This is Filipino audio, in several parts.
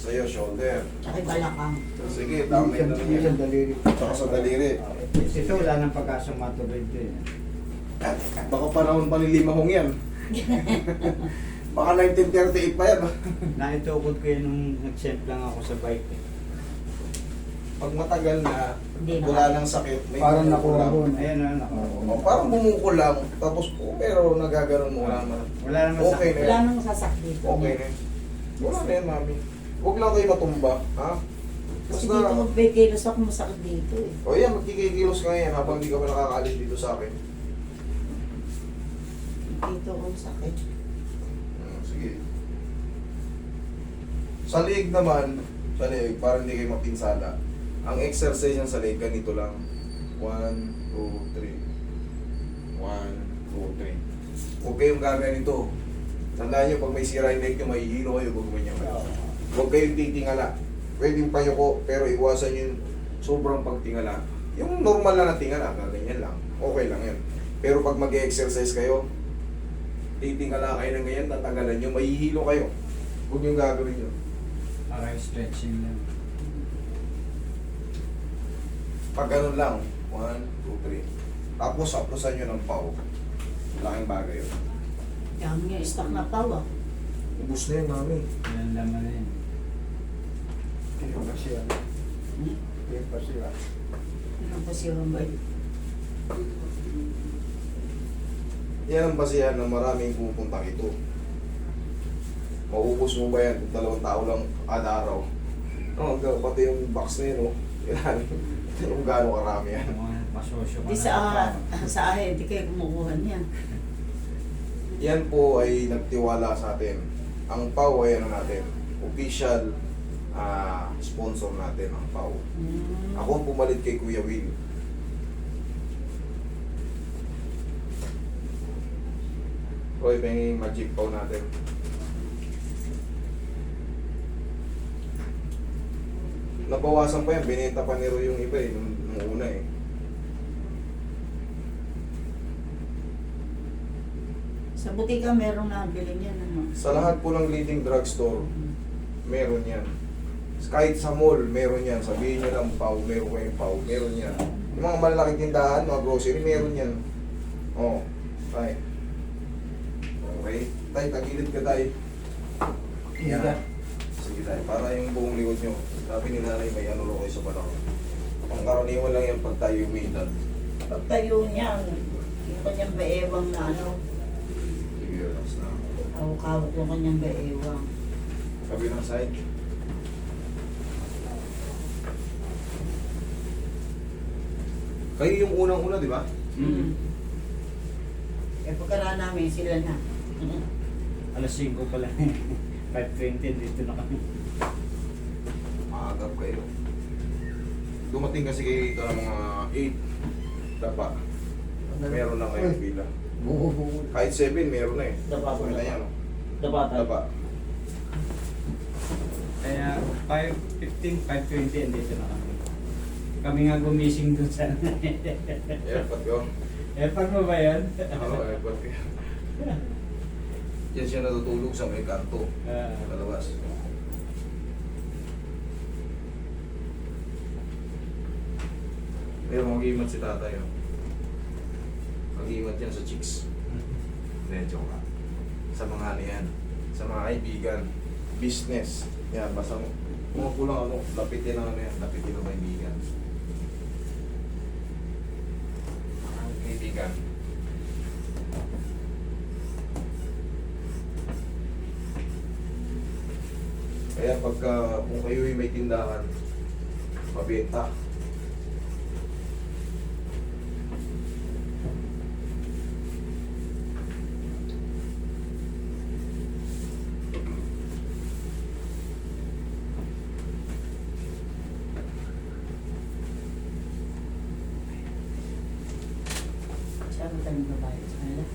Sa'yo, shoulder. Tsaka balakang. Sige, damay na rin yan. daliri. Tsaka sa daliri. Ito wala nang pag-asang matuloy ito eh. Baka panahon pa ni Limahong yan. Baka 1938 pa yan. Naitukod ko yun nung nag-send lang ako sa bike eh. Pag matagal na, Hindi na. wala nang sakit. May Parang bumukol lang. nakuha Ayan na, nakuha. Parang bumukol lang. Tapos, pero nagaganon mo lang naman. Wala naman Okay sakit. na Wala yan. nang sasak dito. Okay na yan. Wala na yan, mami. Huwag lang kayo matumba. Ha? Kasi Basta, dito may kilos ako masakit dito eh. o yan, magkikikilos ka yan habang di ka pa nakakaalis dito sa akin. Dito ako sakit. Sige. Sa leeg naman, sa leeg, para hindi kayo mapinsala. Ang exercise yan sa leeg, ganito lang. 1, 2, 3. 1, 2, 3. Huwag kayong gaganito. Tandaan nyo, pag may sira yung leg nyo, mahihilo kayo, huwag mo nyo. Huwag kayong titingala. Pwedeng payoko, pero iwasan yung sobrang pagtingala. Yung normal lang na tingala, ganyan lang. Okay lang yan. Pero pag mag-exercise kayo, titingala kayo ng ganyan, tatagalan nyo, mahihilo kayo. Huwag nyo gagawin nyo. Parang stretching lang. Pag ganun lang, 1, 2, 3. Tapos, aplosan nyo ng pau. Laking bagay yun. Yan nga, stuck na tawa. Ubus na yun, mami. Yan laman na yun. Kaya pa siya. Kaya pa siya. Ano pa siya ba? Yan ang basihan ng maraming pupuntang ito. Maubos mo ba yan kung 2 tao lang kada araw? Oh, pati yung box na yun, oh. Yan. Kung gaano karami yan. Masosyo ka Di sa ahe, di kayo kumukuha niya. Yan po ay nagtiwala sa atin. Ang PAW ay ano natin, official sponsor natin ang PAW. Ako ang pumalit kay Kuya Will. Roy, may magic PAW natin. Nabawasan pa yan, binenta pa ni Roy yung iba eh, nung una eh. Sa butika merong nabili niyan. Ano? Sa lahat po ng leading drugstore, meron yan. Kahit sa mall, meron yan. Sabihin nyo lang, PAW, meron kayong PAW, meron yan. Yung mga malalaking tindahan, mga grocery, meron yan. Oh, tay. Okay. Tay, tagilid ka, tay. Yan. Sige, tay. Para yung buong likod nyo. Sabi ni nanay, may ano lo kayo sa balakang. Pangkaraniwan lang yan pag tayo umidad. Pagtayo niya, yung kanyang baewang na ano, Sige, relax na. hawak-hawak yung kanyang baewang. Sabi ng side. Kayo yung unang-una, di ba? Mm. Eh pagkaraan namin, sila na. Alas 5 pala. 5:20 dito na kami. Maagap kayo. Dumating kasi kayo dito ng mga 8. Dapa. Meron na kayong pila. Buho-buho. Kahit 7, meron na eh. Dapa po. Kita niya, no? Dabatan. Dapa. Kaya 5:15, 5:20 dito na kami. Kami nga gumising dun sa... Airpot ko. Airport mo ba yan? Oo, airpot ko. Yan siya natutulog sa may kanto. Sa labas. Pero mag-iimat si tatay. Oh. Mag-iimat yan sa chicks. Hindi, joke ka. Sa mga ano yan. Sa mga kaibigan. Business. Yan, basta mga kulang ano, lapitin ang ano yan. Lapitin ang kaibigan. Mga kaibigan. Kaya pagka kung kayo ay may tindahan, mabenta. Siya ang tayong babae sa kanila.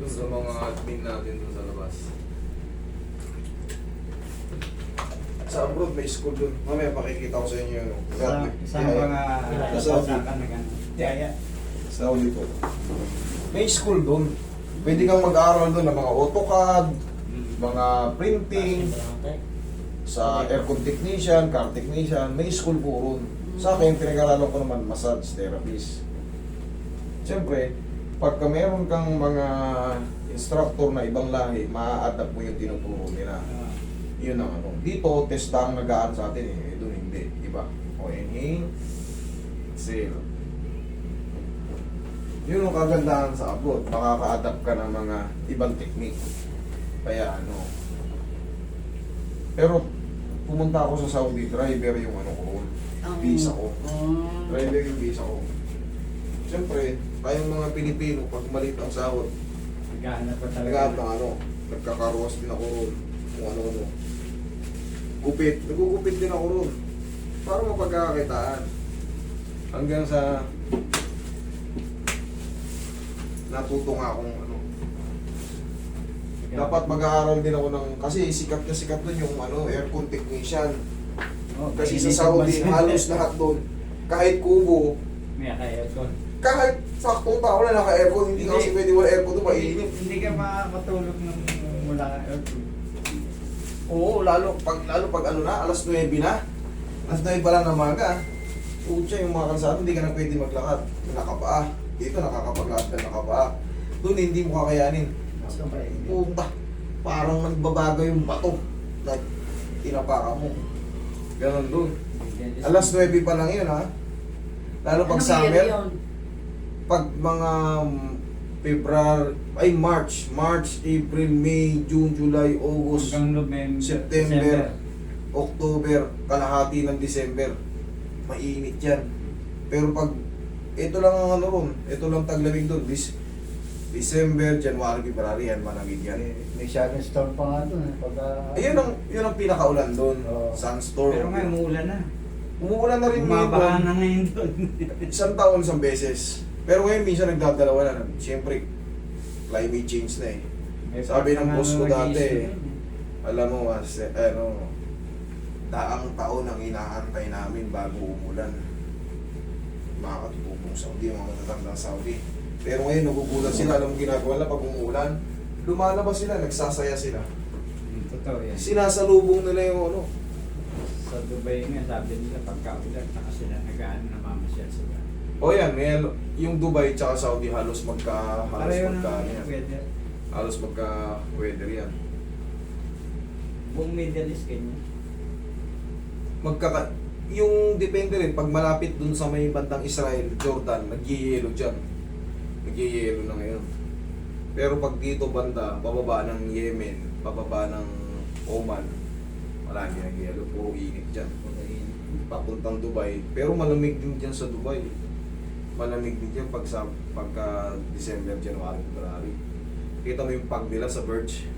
Doon sa mga admin natin doon sa labas. Sa abroad may school doon. Mamaya pakikita ko sa inyo yun. Sa mga... Sa Sa Tiyaya. Saudi po. May school doon. Pwede kang mag-aaral doon ng mga AutoCAD, mga printing. Sa aircon technician, car technician, may school po ron. Sa akin, pinag-aralan ko naman massage therapist. Siyempre, pagka meron kang mga instructor na ibang lahi, maa-adapt mo yung tinuturo nila. Yun ang ano. Dito, testa ang nag-aan sa atin eh. Doon hindi. Diba? O inhale, exhale. Yun ang kagandahan sa abroad. Makaka-adapt ka ng mga ibang technique. Kaya ano. Pero, pumunta ako sa Saudi, driver yung ano ko, visa ko. Driver yung visa ko. Siyempre, tayong mga Pilipino, pag malit ang sahod, Naghahanap pa talaga. naghahanap ng ano, nagkakarwas din ako ron. Kung ano-ano. Gupit. Nagugupit din ako ron. Para mapagkakakitaan. Hanggang sa natuto nga akong ano. Dapat mag-aaral din ako ng, kasi sikat na sikat doon yung ano, aircon technician. Oh, Kasi sa mainit Saudi, ang bansa. halos lahat doon. Kahit kubo, May ka-aircon. kahit saktong tao na naka-aircon, hindi kasi pwede wala aircon doon, mainit. Hindi ka makakatulog nung wala kang aircon. Oo, lalo pag ano na, alas 9 na. Alas 9 pa lang ng maga. Pucha, yung mga kalsada, hindi ka na pwede maglakad. Nakapaa. Dito, nakakapaglakad ka nakapaa. Doon, hindi mo kakayanin. Punta. Parang nagbabago yung bato na tinapaka mo. Ganon doon. Alas 9 pa lang yun, ha? Lalo pag Anong summer, year yun? pag mga March, April, May, June, July, August, Hanggang November, September, October, kalahati ng December, mainit yan. Pero pag, ito lang ang ano ron, ito lang taglamig doon, December, January, February, yan, malamig yan. May shadow storm pa nga doon. Ayun ang, yun ang pinakaulan doon, Oo. sunstorm. Pero ngayon, umuulan na. Umuulan na rin ngayon Bumabaha doon. na ngayon doon. Isang taon, isang beses. Pero ngayon, minsan nagdadalawa na. Siyempre, climate change na eh. Sabi ng boss ko dati, alam mo, daang taon ang inaantay namin bago umulan. Mga katutubong Saudi, mga matatandang Saudi. Pero ngayon, nagugulat sila. Alam mo ginagawa nila pag umuulan, lumalabas sila, nagsasaya sila. Totoo yan. Sinasalubong nila yung ano. Sa Dubai nga, sabi nila pagka-ulan, saka sila nag-ano, namamasyal sila. O yan, yung Dubai tsaka Saudi halos Pareho magka ng yan. weather. Halos magka weather yan. Buong Middle East, ganyan. Yung depende rin, pag malapit dun sa may bandang Israel, Jordan, nagyeyelo dyan. Nagyeyelo na ngayon. Pero pag dito banda, bababa ng Yemen, bababa ng Oman, wala hindi nagyeyelo, puro init dyan. Papuntang Dubai, pero malamig din dyan sa Dubai. Malamig din dyan pagka December, January, February. Kita mo yung pag nila sa Burj.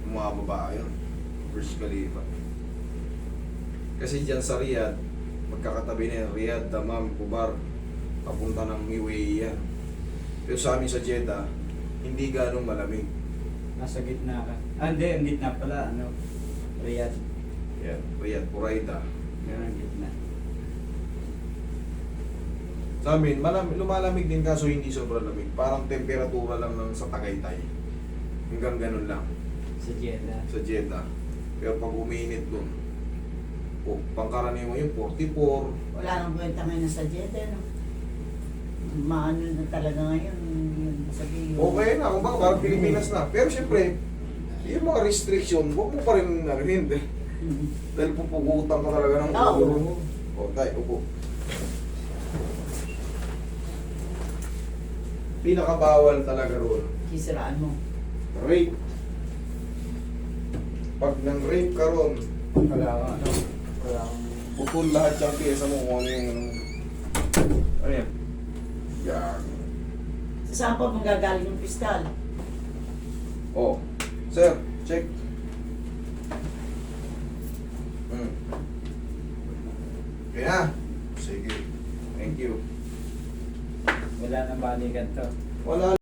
Mga babae yun. Burj Khalifa. Kasi dyan sa Riyadh, magkakatabi na yung Riyadh, Dammam, Kubar, papunta ng UAE yan. Pero sa amin sa Jeddah, hindi ganong malamig. Nasa gitna ka. Hindi, ang gitna pala, ano, Riyadh. Yan, Riyadh, Buraida. Yan ang gitna. Sa amin, lumalamig din kaso hindi sobrang lamig. Parang temperatura lang ng sa Tagaytay. Hanggang ganun lang Sa Jeddah. sa Jeddah. Pero pag uminit dun, pangkaraniwan yung 44. Wala nang kwenta ngayon sa Jeddah, no? Maano na talaga ngayon, yun sabihin. Okay na, kung baka parang Pilipinas na. Pero syempre, yung mga restriction, huwag mo pa rin narinig. Dahil pupugutan ka talaga ng Oo. ulo mo. O, tayo, upo. Pinakabawal talaga roon. Sisiraan mo. Rape. Pag nang rape ka roon, Wala putol lahat yung pyesa mo kung ano yung Ano yan? yan. Saan pa manggagaling yung piskal? Oh, sir, check. Okay na. Sige. Thank you. Wala nang balikan to. Wala